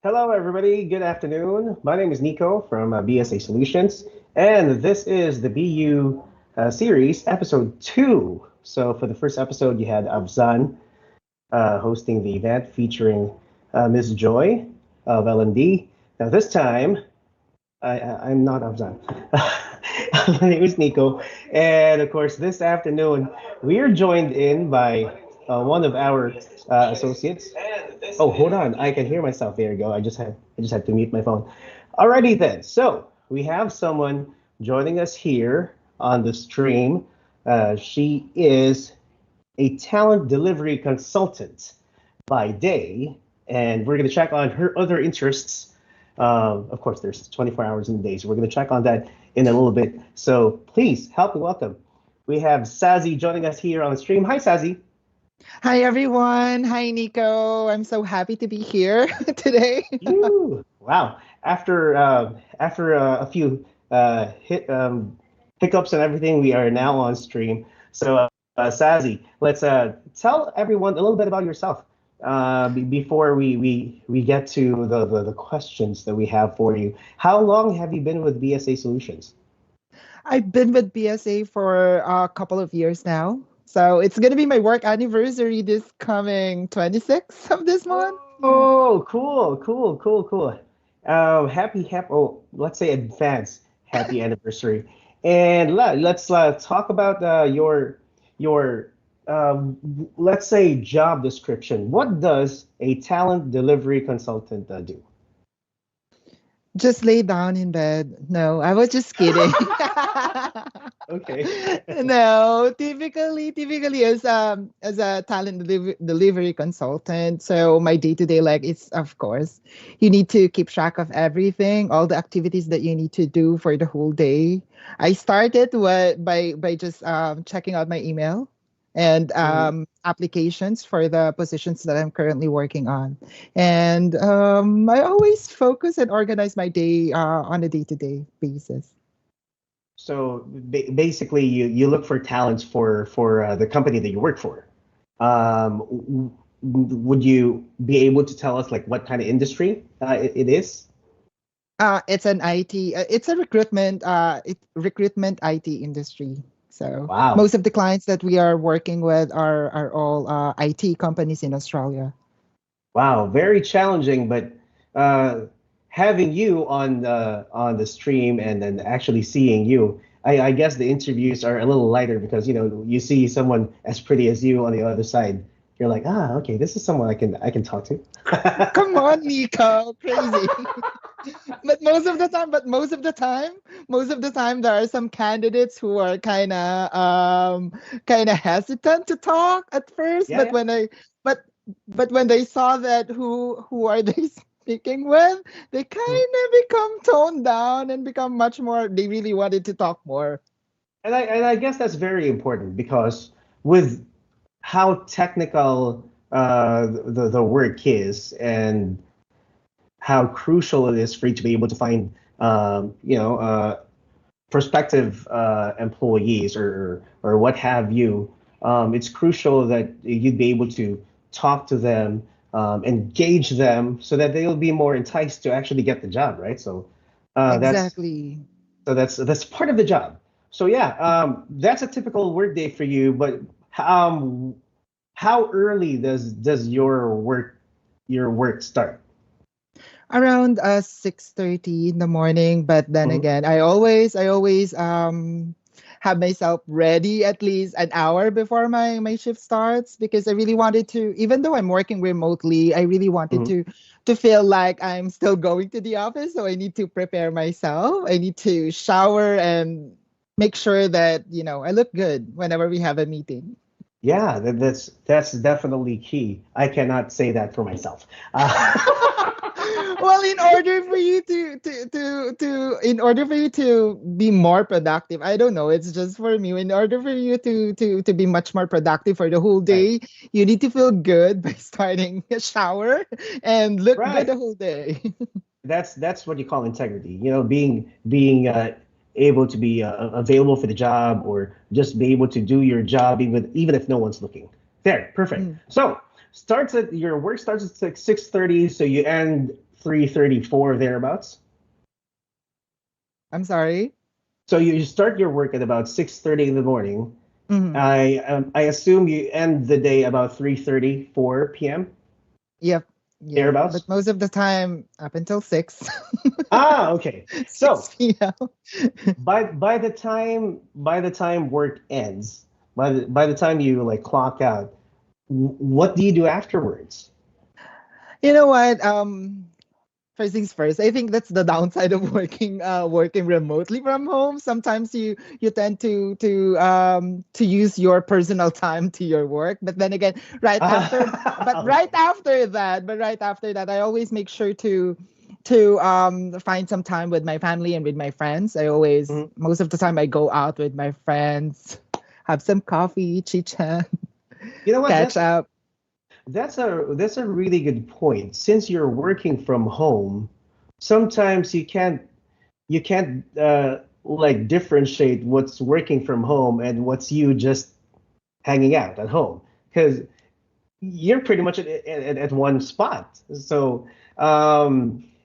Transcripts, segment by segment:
Hello, everybody. Good afternoon. My name is Nico from BSA Solutions, and this is the BU series, episode 2. So, for the first episode, you had Abzan hosting the event featuring Ms. Joy of L&D. Now, this time, I'm not Abzan. My name is Nico, and of course, this afternoon, we are joined in by one of our associates. Oh, hold on. I can hear myself. There you go. I just had to mute my phone. Alrighty then. So we have someone joining us here on the stream. She is a talent delivery consultant by day, and we're going to check on her other interests. Of course, there's 24 hours in the day, so we're going to check on that in a little bit. So please help me welcome. We have Sazy joining us here on the stream. Hi, Sazy. Hi everyone. Hi Nico. I'm so happy to be here today. Wow. After a few hiccups and everything, we are now on stream. So, Sazy, let's tell everyone a little bit about yourself before we get to the questions that we have for you. How long have you been with BSA Solutions? I've been with BSA for a couple of years now. So it's going to be my work anniversary this coming 26th of this month. Oh, cool. Let's say advance happy anniversary. And let's talk about your let's say job description. What does a talent delivery consultant do? Just lay down in bed. No, I was just kidding. Okay. No, typically as a delivery consultant, so my day-to-day like it's of course you need to keep track of everything, all the activities that you need to do for the whole day. I started by just checking out my email and applications for the positions that I'm currently working on. And I always focus and organize my day on a day-to-day basis. So basically, you look for talents for the company that you work for. Would you be able to tell us like what kind of industry it is? It's an IT. It's a recruitment IT industry. So Wow. most of the clients that we are working with are all IT companies in Australia. Wow, very challenging, but having you on the stream and then actually seeing you, I guess the interviews are a little lighter because you see someone as pretty as you on the other side. You're like, okay, this is someone I can talk to. Come on, Nico, crazy. But most of the time, there are some candidates who are kind of hesitant to talk at first. Yeah, But yeah. but when they saw that who are they speaking with, they kind of become toned down and become much more. They really wanted to talk more. And I guess that's very important because with how technical the work is and how crucial it is for you to be able to find prospective employees or what have you. It's crucial that you'd be able to talk to them, engage them, so that they'll be more enticed to actually get the job, right? So uh, that's Exactly. that's part of the job. So yeah, that's a typical work day for you. But um, how early does your work start? Around 6:30 in the morning, but then Mhm. again, I always have myself ready at least an hour before my shift starts because I really wanted to, even though I'm working remotely, I really wanted Mhm. to feel like I'm still going to the office. So I need to prepare myself. I need to shower and make sure that I look good whenever we have a meeting. Yeah, that's definitely key. I cannot say that for myself. Uh, Well, in order for you to be more productive, I don't know, it's just for me. In order for you to be much more productive for the whole right, day, you need to feel good by starting a shower and look good right. the whole day. That's what you call integrity. Being able to be available for the job or just be able to do your job even if no one's looking. There, perfect. Mm. So your work starts at 6:30, so you end 3:34 thereabouts. I'm sorry. So you start your work at about 6:30 in the morning. Hmm. I assume you end the day about 3:34 p.m. Yep. Yep. thereabouts. But most of the time, up until 6, Ah, okay. So 6 p.m. by the time work ends, by the time you like clock out, what do you do afterwards? You know what? First things first, I think that's the downside of working remotely from home. Sometimes you tend to use your personal time to your work, but then again, right after but right Okay. after that, I always make sure to find some time with my family and with my friends. I always Mhm. Most of the time I go out with my friends, have some coffee, chit chat, You know what? catch up. That's a really good point. Since you're working from home, sometimes you can't like differentiate what's working from home and what's you just hanging out at home because you're pretty much at one spot. So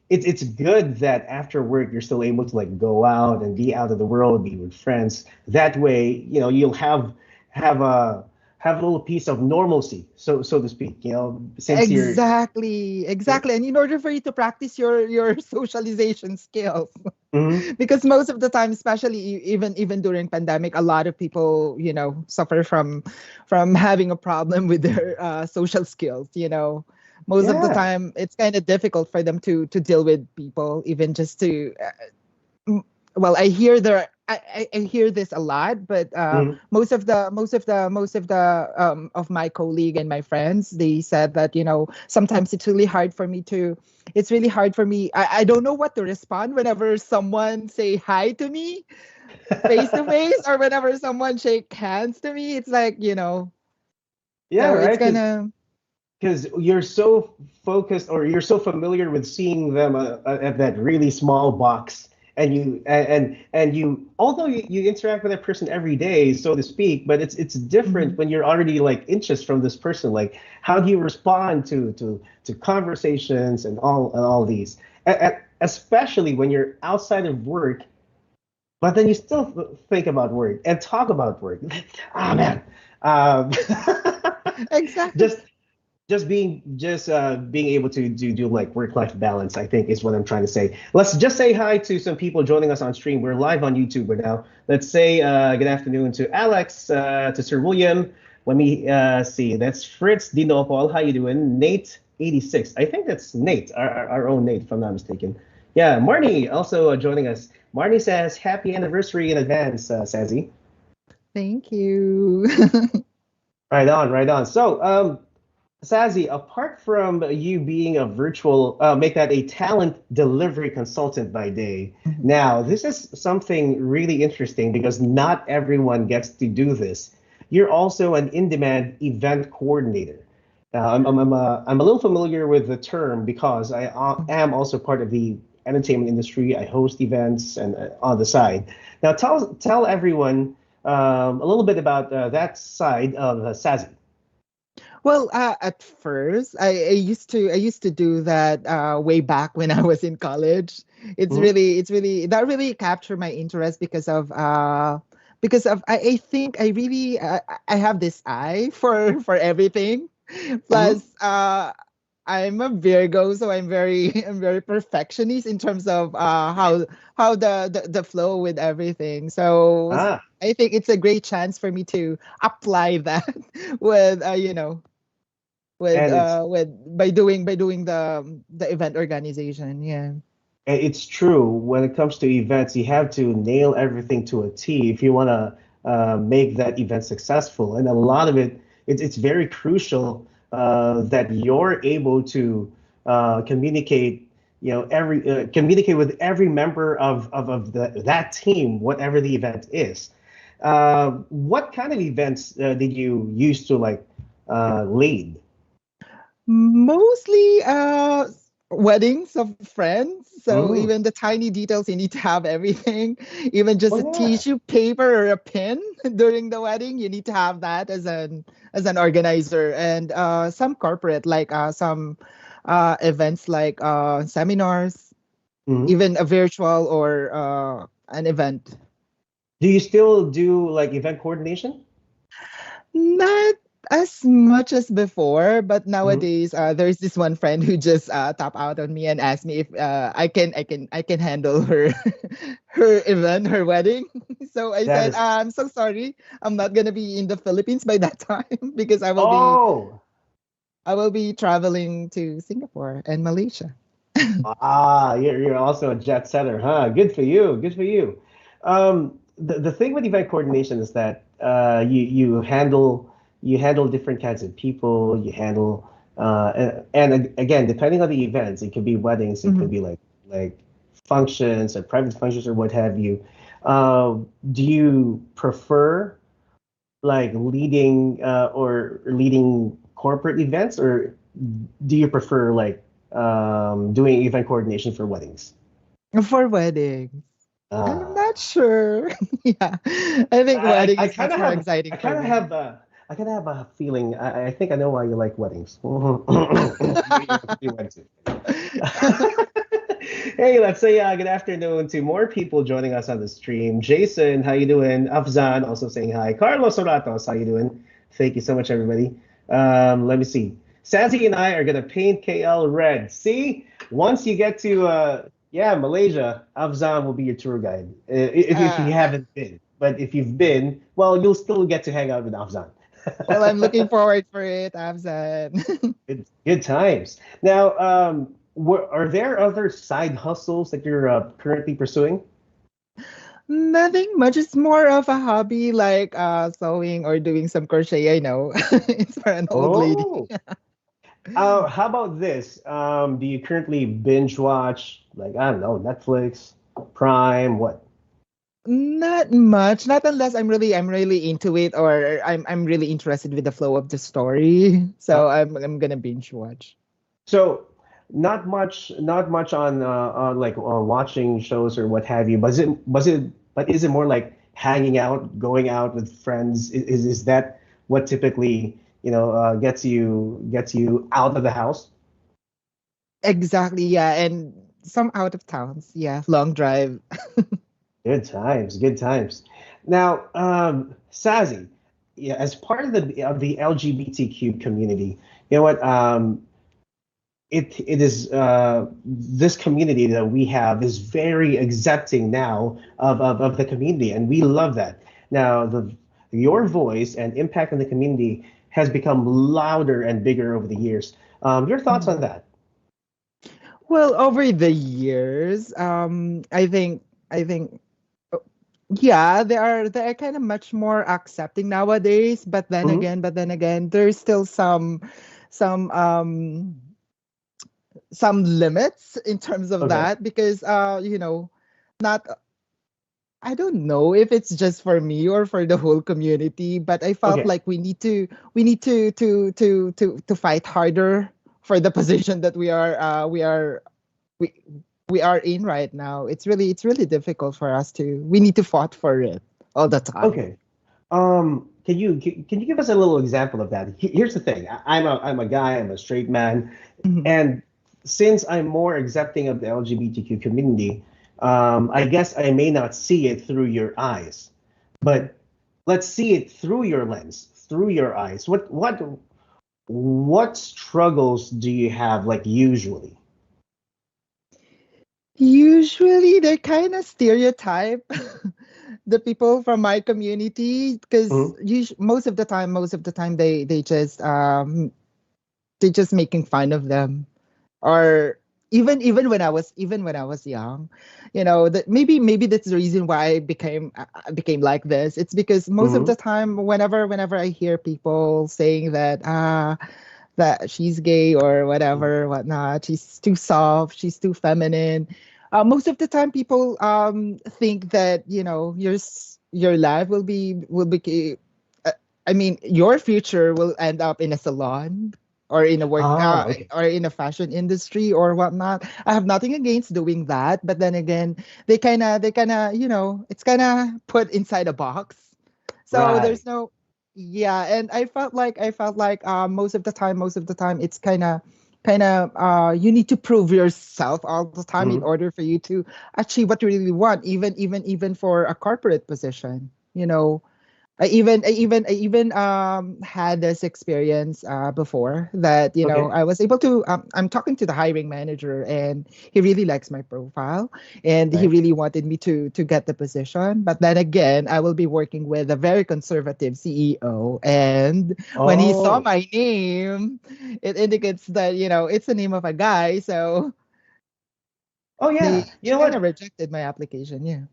it's good that after work you're still able to like go out and be out of the world, be with friends. That way, you'll have a have a little piece of normalcy, so to speak. Since you're Exactly, yeah. exactly. And in order for you to practice your socialization skills, Mhm. because most of the time, especially even during pandemic, a lot of people, suffer from having a problem with their social skills. Most of the Yeah. time, it's kind of difficult for them to deal with people, even just to m- well, I hear this a lot, but Mhm. most of my colleague and my friends, they said that sometimes it's really hard for me. I don't know what to respond whenever someone say hi to me face to face, or whenever someone shake hands to me. It's like, Yeah, so it's right. kind of Because you're so focused or you're so familiar with seeing them at that really small box, and you although you interact with that person every day, so to speak, but it's different when you're already like inches from this person. Like, how do you respond to conversations and all these, especially when you're outside of work, but then you still think about work and talk about work. Ah, man. um, exactly. just just being able to do like work-life balance, I think, is what I'm trying to say. Let's just say hi to some people joining us on stream. We're live on YouTube right now. Let's say good afternoon to Alex, to Sir William. Let me see. That's Fritz Dinopol. How you doing? Nate 86. I think that's Nate, our own Nate, if I'm not mistaken. Yeah, Marnie also joining us. Marnie says happy anniversary in advance, Sazy. Thank you. Right on, right on. So, Sazi, apart from you being a make that a talent delivery consultant by day, now this is something really interesting because not everyone gets to do this. You're also an in-demand event coordinator. I'm a little familiar with the term because I am also part of the entertainment industry. I host events and on the side. Now, tell everyone a little bit about that side of Sazi. Well, at first, I used to do that way back when I was in college. It's really that really captured my interest because of I think I have this eye for everything. Hmm. Plus, I'm a Virgo, so I'm very perfectionist in terms of how the flow with everything. So Ah, I think it's a great chance for me to apply that with and with by doing the event organization. Yeah. it's true. When it comes to events, you have to nail everything to a T if you want to make that event successful. And a lot of it's very crucial that you're able to communicate. Communicate with every member of that team, whatever the event is. What kind of events did you used to like lead? Mostly weddings of friends. So Mm. even the tiny details, you need to have everything. Even just a Oh yeah. tissue paper or a pin during the wedding, you need to have that as an organizer. And some corporate, like some events like seminars, Mhm. even a virtual or an event. Do you still do like event coordination? Not as much as before, but Mhm. nowadays there's this one friend who just tap out on me and asked me if I can handle her her event, her wedding. So I That said, is. I'm so sorry, I'm not gonna be in the Philippines by that time because Oh. I will be traveling to Singapore and Malaysia. Ah, you're also a jet setter, huh? Good for you. Good for you. The thing with event coordination is that you handle different kinds of people. You handle again, depending on the events, it could be weddings, it could Mhm. be like functions or private functions or what have you. Do you prefer like leading corporate events, or do you prefer like doing event coordination for weddings? For weddings. I'm Ah, not sure. Yeah. I think wedding I is kind much of more have exciting I for kind of me. have I kind of have a feeling. I think I know why you like weddings. You went to. Hey, let's say good afternoon to more people joining us on the stream. Jason, how you doing? Afzan also saying hi. Carlos Oratos, how you doing? Thank you so much, everybody. Let me see. Sazy and I are gonna paint KL red. See, once you get to yeah, Malaysia, Afzan will be your tour guide. If you uh, haven't been, but if you've been, well, you'll still get to hang out with Afzan. well, I'm looking forward for it, Abzan. Good times. Now, are there other side hustles that you're currently pursuing? Nothing much. It's more of a hobby like sewing or doing some crochet. I know it's for an old lady. Oh, how about this? Do you currently binge watch, like, I don't know, Netflix, Prime, what? Not much. Not unless I'm really into it or I'm really interested with the flow of the story. So Uh, I'm gonna binge watch. so not much on like watching shows or what have you. But is it more like hanging out, going out with friends? Is that what typically, gets you out of the house? Exactly. Yeah, and some out of towns. Yeah, long drive. Good times, good times. Now, Sazi, yeah, as part of the LGBTQ community, you know what? It is this community that we have is very accepting now of the community, and we love that. Now, your voice and impact on the community has become louder and bigger over the years. Your thoughts on Mhm. that? Well, over the years, I think yeah, they are kind of much more accepting nowadays. Hmm. But then again, there's still some some limits in terms of Okay. that because not I don't know if it's just for me or for the whole community, but I felt Okay. like we need to fight harder for the position that we we are in right now. It's really difficult for us to we need to fight for it all the time. Okay. Can you give us a little example of that? Here's the thing. I'm a guy. I'm a straight man, Mhm. and since I'm more accepting of the LGBTQ community, I guess I may not see it through your eyes, but let's see it through your lens, through your eyes. What struggles do you have like usually? Usually they kind of stereotype the people from my community because Mhm. most of the time they just making fun of them or even when I was young, you know, that maybe that's the reason why I became like this. It's because most of the Mhm. time whenever I hear people saying that she's gay or whatever whatnot, she's too soft, she's too feminine, most of the time people think that your life will be uh, I mean your future will end up in a salon or in a work Okay. or in a fashion industry or whatnot. I have nothing against doing that, but then again, they kind of it's kind of put inside a box. So Right. there's no, yeah, and I felt like most of the time it's kind of you need to prove yourself all the time in Hmm. order for you to achieve what you really want, even for a corporate position. I even had this experience before that Okay. I was able to I'm talking to the hiring manager, and he really likes my profile, and he Right. really wanted me to get the position. But then again, I will be working with a very conservative CEO, and when he saw Oh. my name, it indicates that it's the name of a guy, so Oh they yeah. You know kind of what? rejected my application. Yeah.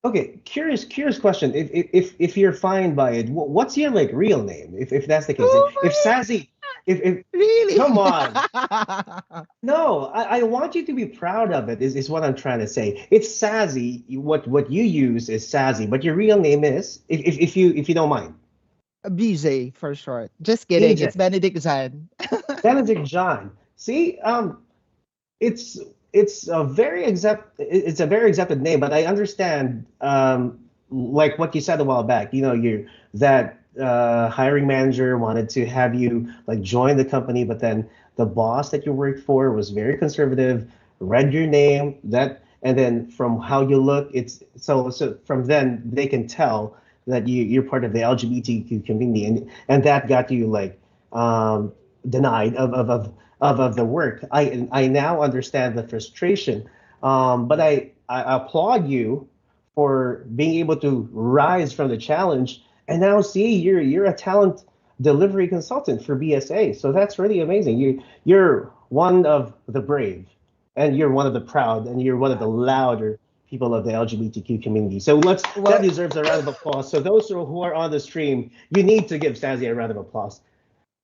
Okay. Curious question. If you're fine by it, what's your like real name? If that's the case, Oh if my, Sazy, if come really? on. No, I want you to be proud of it, is what I'm trying to say. It's Sazy. What you use is Sazy, but your real name is, if you don't mind, BJ for short. Just kidding. It's BJ. Benedict Zan. Benedict John. See, it's it's a very accepted name, but I understand like what you said a while back. You that hiring manager wanted to have you like join the company, but then the boss that you worked for was very conservative, read your name, and then from how you look, it's so from then they can tell that you're part of the LGBTQ community, and that got you like um denied of the work. I now understand the frustration, but I applaud you for being able to rise from the challenge. And now see, you're a talent delivery consultant for BSA, so that's really amazing. You're one of the brave, and you're one of the proud, and you're one of the louder people of the LGBTQ community. So that Well, deserves a round of applause. So those who are on the stream, you need to give Sazy a round of applause.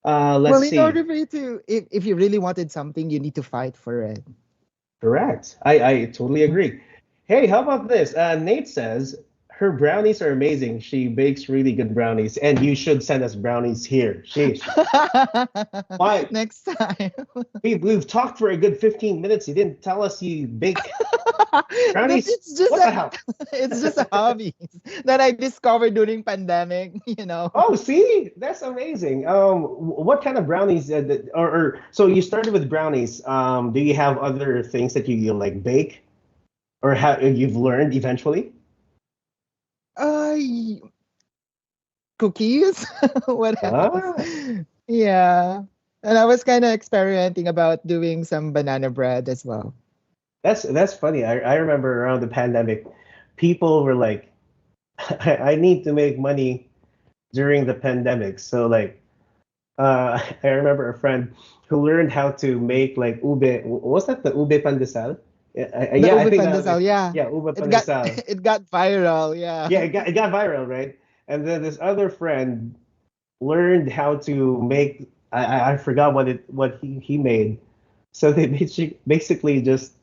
well, Let's in see. order for you to, if you really wanted something, you need to fight for it. Correct. I totally agree. Hey, how about this? Nate says her brownies are amazing. She bakes really good brownies, and you should send us brownies here. Sheesh. Why? Next time. We've talked for a good 15 minutes. You didn't tell us you bake But brownies. it's just What the a hell? it's just a hobby that I discovered during pandemic. Oh, see, that's amazing. What kind of brownies? So you started with brownies. Do you have other things that you like bake, or have you've learned eventually? Y- Cookies? What else? Ah. Yeah. And I was kind of experimenting about doing some banana bread as well. That's funny. I remember around the pandemic, people were like, I need to make money during the pandemic. So like, I remember a friend who learned how to make like ube. What's that? The ube pandesal? Yeah, The yeah, I ube think that was pandesal, it. yeah. Yeah, ube It got pandesal. it got viral, yeah. Yeah, it got viral, right? And then this other friend learned how to make. I forgot what he made. So they basically just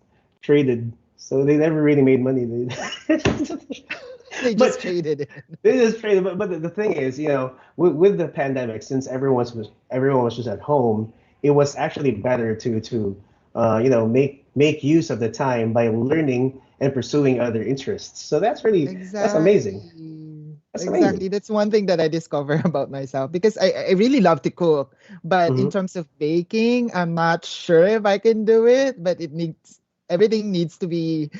traded. So they never really made money. They But just traded it. it is trade. But the thing is, with the pandemic, since everyone was just at home, it was actually better to make use of the time by learning and pursuing other interests. So that's amazing. Exactly. That's amazing. Exactly. That's one thing that I discover about myself because I really love to cook. But in Hmm. terms of baking, I'm not sure if I can do it, but everything needs to be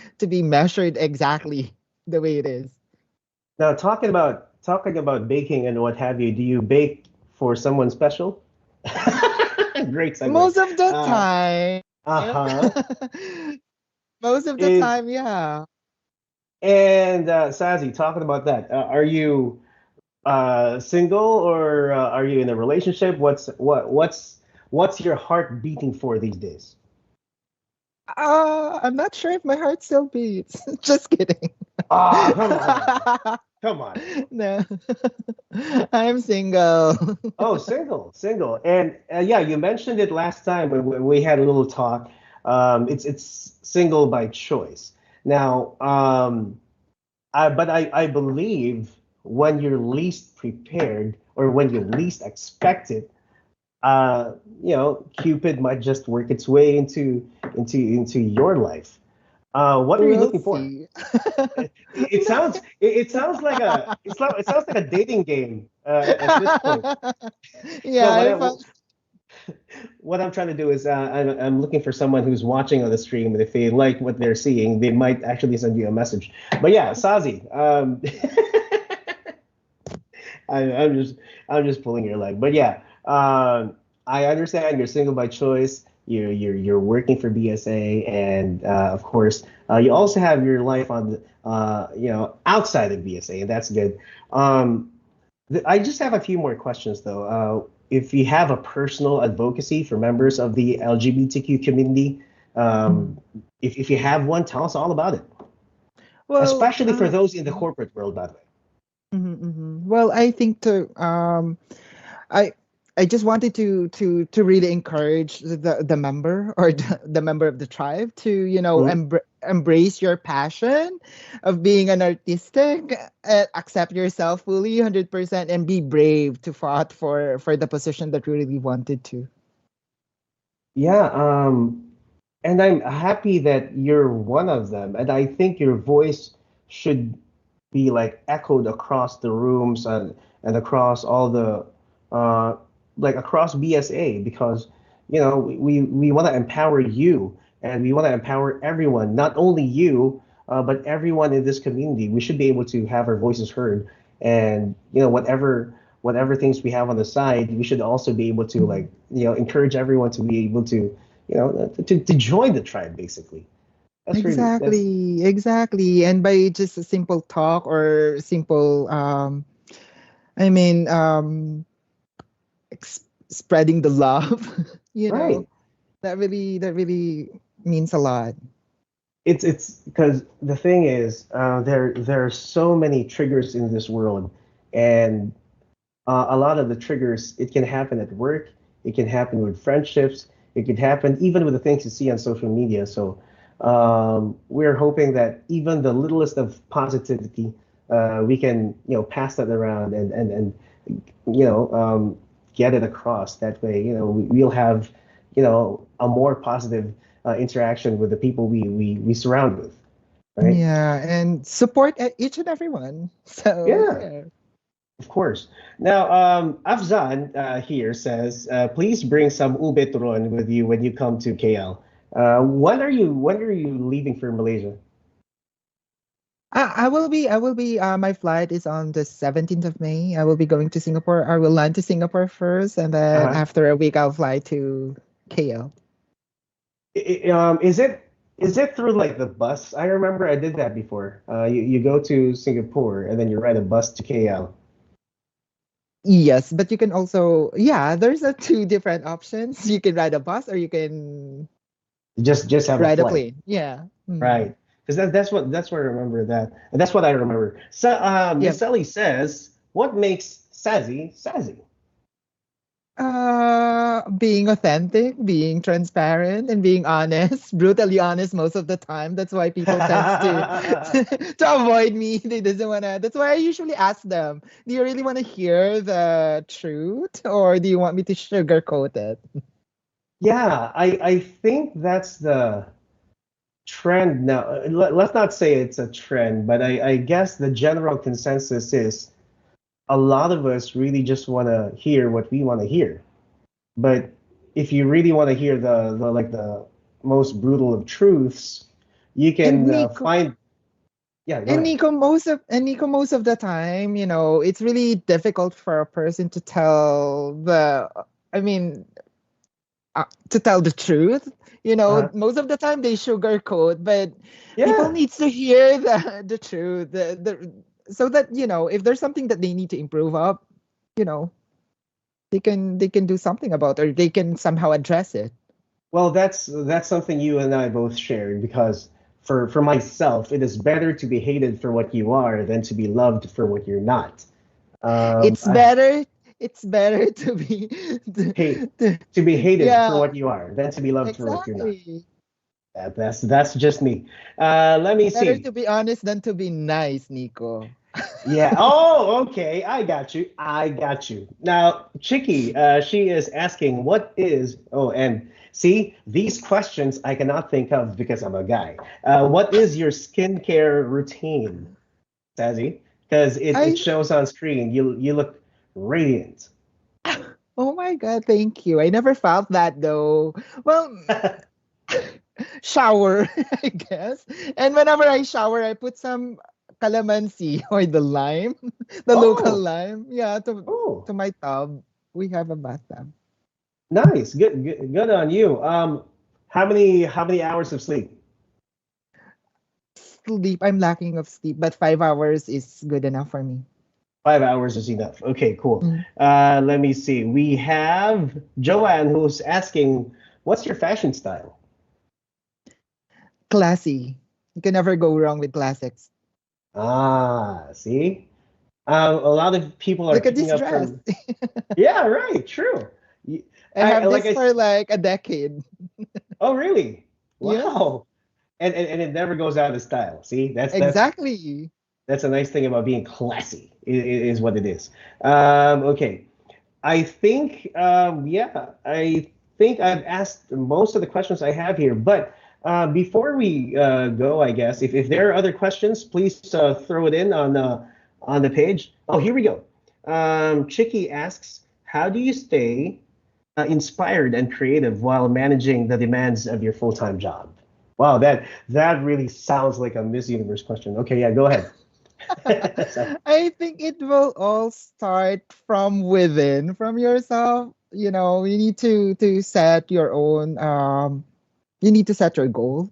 measured exactly the way it is. Now, talking about baking and what have you, do you bake for someone special? Great segue. Most of the Uh, time. uh-huh. Most of the Is time, yeah. and Sazi, talking about that, are you single or are you in a relationship? What's your heart beating for these days? I'm not sure if my heart still beats. Just kidding. Ah, come on, come on. No. I'm single. Oh, single, and yeah, you mentioned it last time when we had a little talk. It's single by choice. Now, but I believe when you're least prepared or when you least expect it, uh, Cupid might just work its way into your life. What are you We'll looking for? see. It sounds like it sounds like a dating game at this point. So Yeah, if I, what I'm trying to do is I'm looking for someone who's watching on the stream, and if they like what they're seeing, they might actually send you a message. But yeah, Sazi, I'm just pulling your leg. But yeah, I understand you're single by choice. You're working for BSA, and of course, you also have your life on the outside of BSA, and that's good. Um, I just have a few more questions though. If you have a personal advocacy for members of the LGBTQ community, Mhm. um, if you have one, tell us all about it. well, Especially for those in the corporate world, by the way. well, I think I I just wanted to really encourage the member or the member of the tribe to Mhm. embrace your passion of being an artistic, accept yourself fully 100% and be brave to fight for the position that you really wanted to. Yeah, and I'm happy that you're one of them. And I think your voice should be like echoed across the rooms and across all the uh like across BSA because we want to empower you and we want to empower everyone, not only you, but everyone in this community. We should be able to have our voices heard and whatever things we have on the side, we should also be able to Mhm. like encourage everyone to be able to to join the tribe basically. That's Exactly. And by just a simple talk or simple, I mean, spreading the love, you know, right. that really means a lot. It's because the thing is, there are so many triggers in this world, and a lot of the triggers it can happen at work, it can happen with friendships, it can happen even with the things you see on social media. So we're hoping that even the littlest of positivity, we can pass that around and you know get it across. That way, we'll have a more positive interaction with the people we surround with, right? Yeah, and support each and everyone. So Yeah, yeah. of course. Now, Afzan here says, please bring some ube turon with you when you come to KL. When are you leaving for Malaysia? I will be my flight is on the 17th of May. I will be going to Singapore. I will land to Singapore first and then Uh-huh. after a week I'll fly to KL. Is it through like the bus? I remember I did that before. You go to Singapore and then you ride a bus to KL. Yes, but you can also, yeah, there's a two different options. You can ride a bus or you can Just have a ride a flight, plane. Yeah. right? Because that's what I remember that. And that's what I remember. So Yep. Miss Ellie says, what makes Sazy Sazy? Being authentic, being transparent, and being honest, brutally honest most of the time. That's why people tends to to avoid me. They doesn't wanna. That's why I usually ask them, "Do you really want to hear the truth, or do you want me to sugarcoat it?" Yeah, I think that's the trend now. Let's not say it's a trend, but I guess the general consensus is a lot of us really just want to hear what we want to hear. But if you really want to hear the most brutal of truths, you And can Nico, find. Yeah, go and ahead. Nico, most of the time, it's really difficult for a person to tell the. I mean, to tell the truth. Uh-huh. Most of the time they sugarcoat, but people Yeah. needs to hear the truth, so that if there's something that they need to improve up, you know, they can do something about it, or they can somehow address it. Well, that's something you and I both shared because for myself, it is better to be hated for what you are than to be loved for what you're not. It's I better. It's better to be, hate to- to be hated for yeah, what you are than to be loved for what you're not. exactly. That's just me. Let me Better see. to be honest than to be nice, Nico. Yeah. Oh, okay. I got you. I got you. Now, Chicky, she is asking, what is, oh, and see, these questions I cannot think of because I'm a guy. What is your skincare routine, Sazy? Because it I shows on screen. You look radiant. Oh my god, thank you. I never felt that though. Well, shower, I guess. And whenever I shower, I put some calamansi or the lime, the local Oh, lime. Yeah, oh, to my tub. We have a bathtub. nice. Good on you. How many hours of sleep? Sleep, I'm lacking of sleep, but 5 hours is good enough for me. 5 hours is enough. Okay, cool. Mm. Let me see. We have Joanne who's asking, what's your fashion style? Classy. You can never go wrong with classics. Ah, see? A lot of people are Look at picking this up dress. from, yeah, right, true. Y- I have like this I, for like a decade. oh, really? Yes, Wow. And it never goes out of style. See, exactly. that's a nice thing about being classy, is what it is. Okay. I think I've asked most of the questions I have here. But before we go, I guess if there are other questions, please throw it in on the page. Oh, here we go. Chicky asks, how do you stay inspired and creative while managing the demands of your full-time job? Wow, that really sounds like a Miss Universe question. Okay, yeah, go ahead. I think it will all start from within, from yourself. You know, you need to set your own you need to set your goal,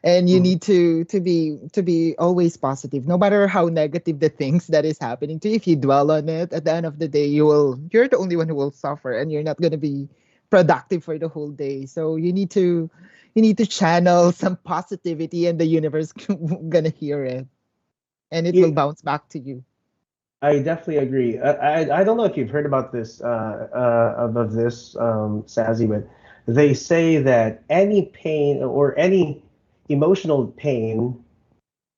and you Mhm. need to be always positive no matter how negative the things that is happening to you. If you dwell on it, at the end of the day you're the only one who will suffer, and you're not going to be productive for the whole day. So you need to channel some positivity, and the universe gonna hear it, and it will Yeah, bounce back to you. I definitely agree. I don't know if you've heard about this of this Sassy, but they say that any pain or any emotional pain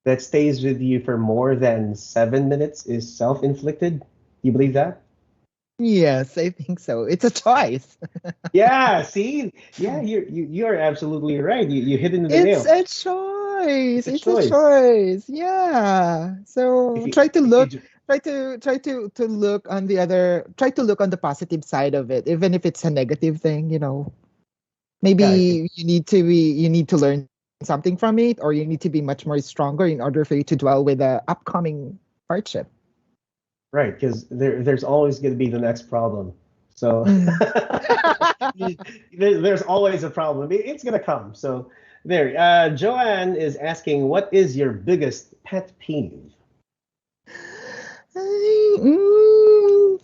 that stays with you for more than 7 minutes is self-inflicted. You believe that? Yes, I think so. It's a choice. Yeah. See, yeah, you are absolutely right. You hit it in the It's nail. a It's choice. a It's a choice. choice. Yeah. If So you if you ju- try to look on the other, try to look on the positive side of it, even if it's a negative thing. yeah, I think Maybe you need to learn something from it, or you need to be much more stronger in order for you to dwell with the upcoming hardship. right, because there's always going to be the next problem. So Mm. there's always a problem. It's going to come. So there. Joanne is asking, what is your biggest pet peeve? Mm,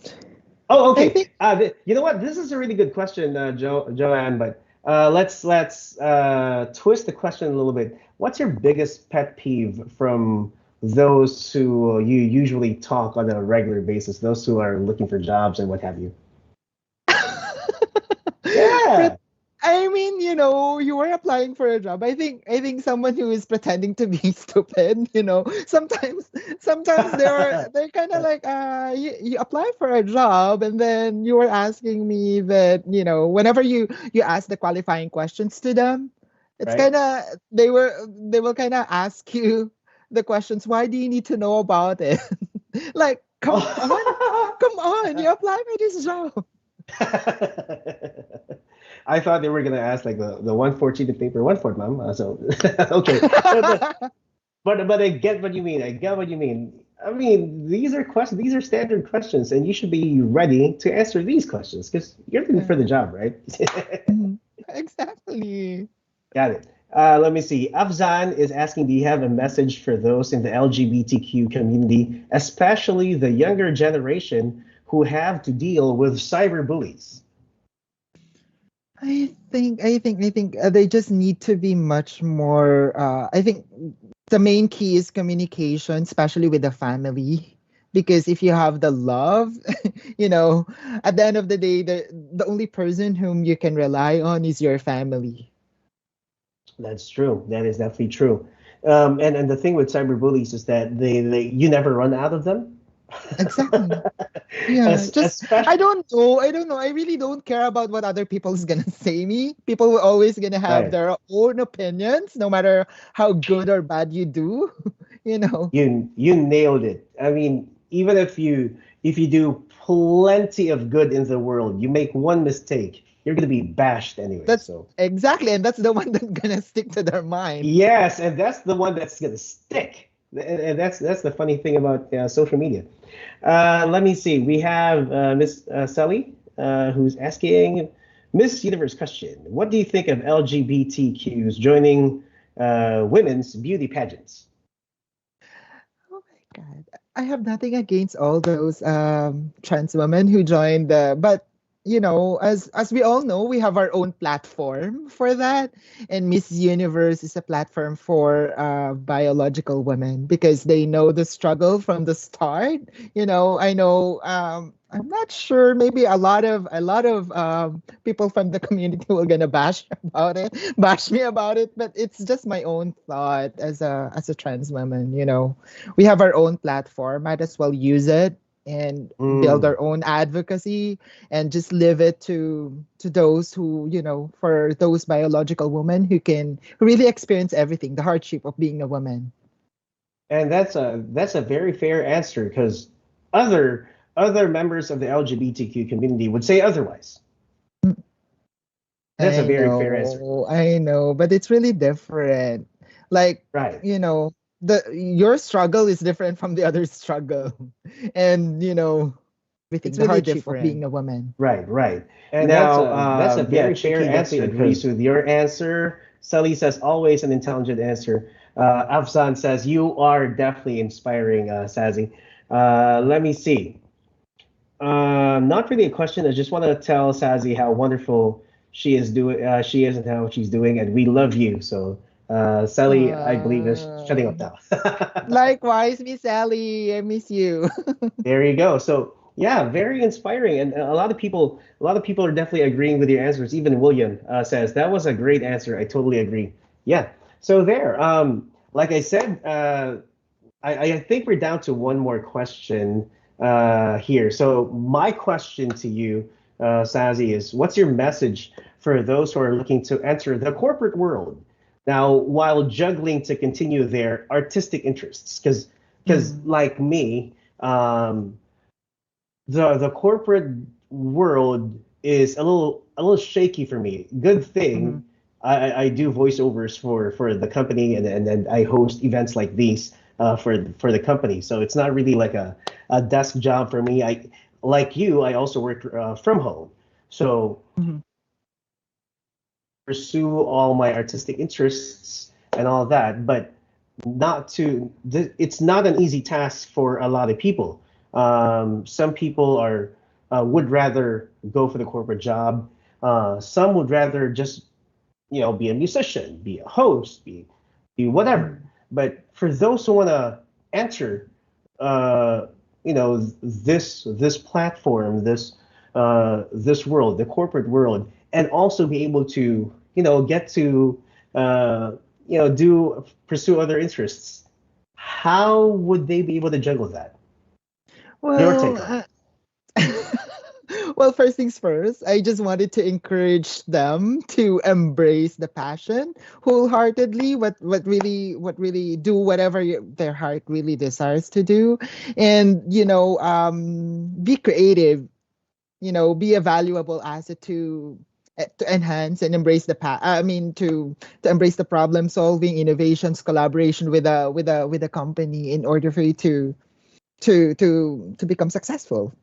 Oh, I okay. think You know what? This is a really good question, Joanne. But let's twist the question a little bit. What's your biggest pet peeve from those who you usually talk on a regular basis? Those who are looking for jobs and what have you? But Yeah. I mean, you were applying for a job. I think someone who is pretending to be stupid. Sometimes they're kind of like you apply for a job, and then you were asking me that, whenever you ask the qualifying questions to them, it's Right. kind of they will kind of ask you the questions, why do you need to know about it? Like, come on, you apply for this job. I thought they were gonna ask like the 114 of paper, 1/4, ma'am. So okay, but I get what you mean. I get what you mean. I mean, these are questions. These are standard questions, and you should be ready to answer these questions because you're looking for the job, right? Mhm. Exactly. Got it. Let me see. Afzan is asking, do you have a message for those in the LGBTQ community, especially the younger generation who have to deal with cyber bullies? I think they just need to be much more. I think the main key is communication, especially with the family. Because if you have the love, you know, at the end of the day, the only person whom you can rely on is your family. That's true. That is definitely true. And the thing with cyberbullies is that they you never run out of them. Exactly. Yeah, As just I especially don't know. I don't know. I really don't care about what other people's gonna say me. People will always gonna have right. their own opinions, no matter how good or bad you do. You know. You nailed it. I mean, even if you do plenty of good in the world, you make one mistake, you're gonna be bashed anyway. That's So exactly, and that's the one that's gonna stick to their mind. yes, and that's the one that's gonna stick. And that's the funny thing about social media. Let me see. We have Miss Sally, who's asking Miss Universe question. What do you think of LGBTQs joining women's beauty pageants? Oh my God. I have nothing against all those trans women who joined the, but as we all know, we have our own platform for that. And Miss Universe is a platform for biological women because they know the struggle from the start. I know I'm not sure, maybe a lot of people from the community will gonna bash me about it, but it's just my own thought as a trans woman. We have our own platform, might as well use it and build Mm. our own advocacy and just leave it to those who, for those biological women who really experience everything, the hardship of being a woman. And that's a very fair answer because other members of the LGBTQ community would say otherwise. That's a very fair answer. I know, but it's really different. Like, Right. the your struggle is different from the other's struggle. And, everything, It's the really hardship of being different. a woman. Right, right. And Now, that's a yeah, very Chicky fair definitely answer agrees because with your answer. Sully says always an intelligent answer. Afzan says you are definitely inspiring, Sazy. Let me see. Not really a question. I just want to tell Sazy how wonderful she is and how she's doing, and we love you. So, Sally, I believe is shutting up Uh, now. Likewise, Miss Ellie, I miss you. There you go. So yeah, very inspiring, and a lot of people are definitely agreeing with your answers. Even William says that was a great answer. I totally agree. Yeah. So there. Like I said, I think we're down to one more question here. So my question to you, Sazi, is what's your message for those who are looking to enter the corporate world now while juggling to continue their artistic interests? Because Mm, like me, the corporate world is a little shaky for me. Good mhm. thing I do voiceovers for the company and then I host events like these for the company. So it's not really like a desk job for me. I like you. I also work from home. So Mhm. pursue all my artistic interests and all that, but it's not an easy task for a lot of people. Some people are would rather go for the corporate job. Some would rather just be a musician, be a host, be whatever. Mhm. But for those who want to enter, uh, this platform, this world, the corporate world, and also be able to get to uh, do pursue other interests. How would they be able to juggle that? Your Well, take on it. well, first things first, I just wanted to encourage them to embrace the passion wholeheartedly. What really do whatever their heart really desires to do, and be creative. Be a valuable asset to enhance and embrace I mean, to embrace the problem solving, innovations, collaboration with a company in order for you to become successful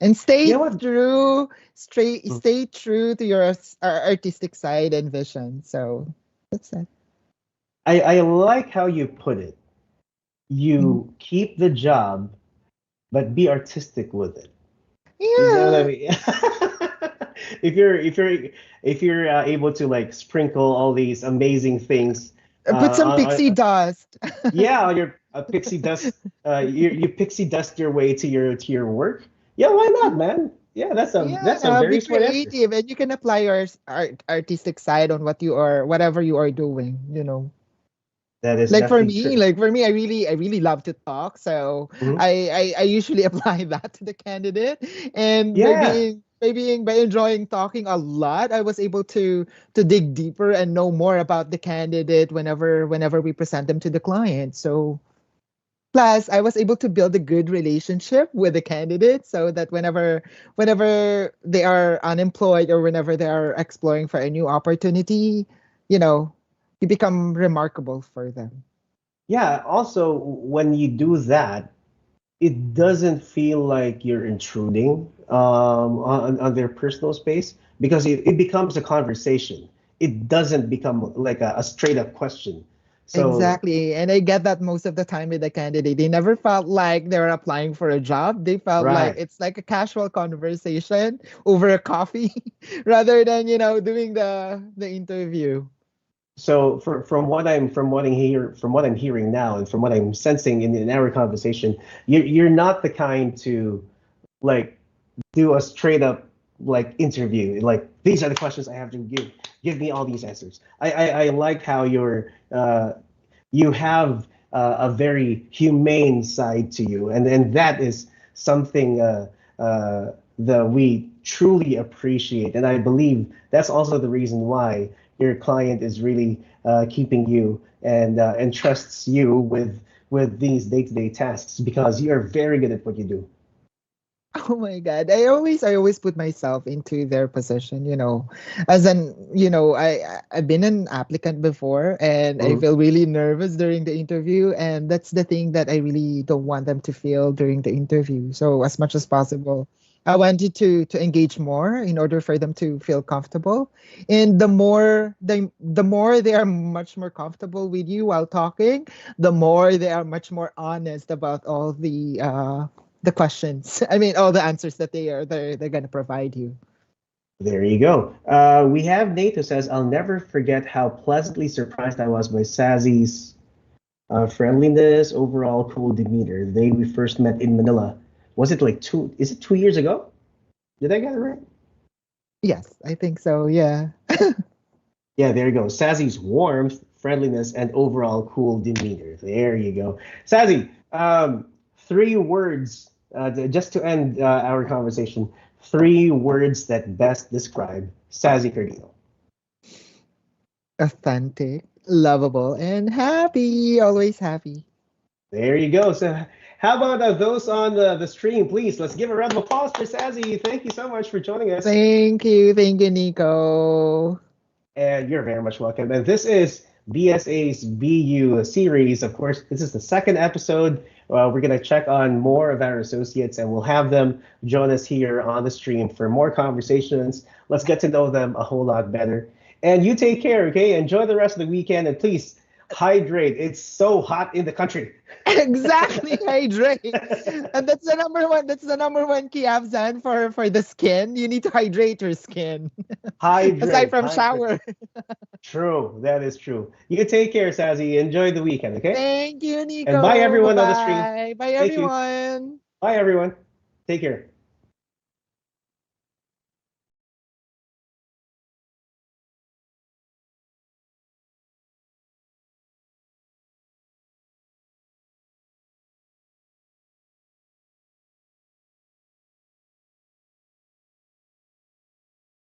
and You stay know what? true stay true to your artistic side and vision. So that's it. I like how you put it. Mhm. You keep the job, but be artistic with it. You know what I Yeah, mean? If you're able to like sprinkle all these amazing things put some pixie on dust. yeah on your pixie dust you pixie dust your way to your work. Yeah, why not, man? Yeah, that's a Yeah, be very smart answer. creative, and you can apply your artistic side on what you are, whatever you are doing. That is definitely true. Like for me, I really love to talk, so Mhm. I usually apply that to the candidate, and Yeah. by enjoying talking a lot, I was able to dig deeper and know more about the candidate whenever we present them to the client. So plus, I was able to build a good relationship with the candidate, so that whenever they are unemployed or whenever they are exploring for a new opportunity, you know, you become remarkable for them. Yeah. Also, when you do that, it doesn't feel like you're intruding on their personal space because it becomes a conversation. It doesn't become like a straight up question. So, Exactly. And I get that most of the time with the candidate. They never felt like they're applying for a job. They felt like right. it's like a casual conversation over a coffee rather than, doing the interview. So from what I'm hearing now and from what I'm sensing in our conversation, you're not the kind to like do a straight up like interview. Like these are the questions I have to give. Give me all these answers. I like how you have a very humane side to you, and that is something that we truly appreciate. And I believe that's also the reason why your client is really keeping you and trusts you with these day-to-day tasks because you are very good at what you do. Oh my God. I always put myself into their position, as an, I've been an applicant before, and I Mhm. feel really nervous during the interview. And that's the thing that I really don't want them to feel during the interview. So as much as possible, I wanted to engage more in order for them to feel comfortable. And the more they are much more comfortable with you while talking, the more they are much more honest about all the questions. I mean, all the answers that they're gonna provide you. There you go. We have Nate who says, I'll never forget how pleasantly surprised I was by Sazy's friendliness, overall cool demeanor. The day we first met in Manila. Was it like is it 2 years ago? Did I get it right? Yes, I think so. Yeah. Yeah, there you go. Sazy's warmth, friendliness, and overall cool demeanor. There you go. Sazy, 3 words, just to end our conversation. 3 words that best describe Sazy Cardino. Authentic, lovable, and happy. Always happy. There you go. So, how about those on the stream, please? Let's give a round of applause for Sazy. Thank you so much for joining us. Thank you, Nico. And you're very much welcome. And this is BSA's BU series. Of course, this is the second episode. We're going to check on more of our associates and we'll have them join us here on the stream for more conversations. Let's get to know them a whole lot better. And you take care, okay? Enjoy the rest of the weekend and please hydrate. It's so hot in the country. Exactly, hydrate. And that's the number one. That's the number one key, Abzan, for the skin. You need to hydrate your skin. Aside Hydrate, from hydrate. shower. True, that is true. You take care, Sazy. Enjoy the weekend, okay? Thank you, And bye Nico. Bye everyone on the stream. bye. Bye, Thank you. everyone. Bye everyone. Take care.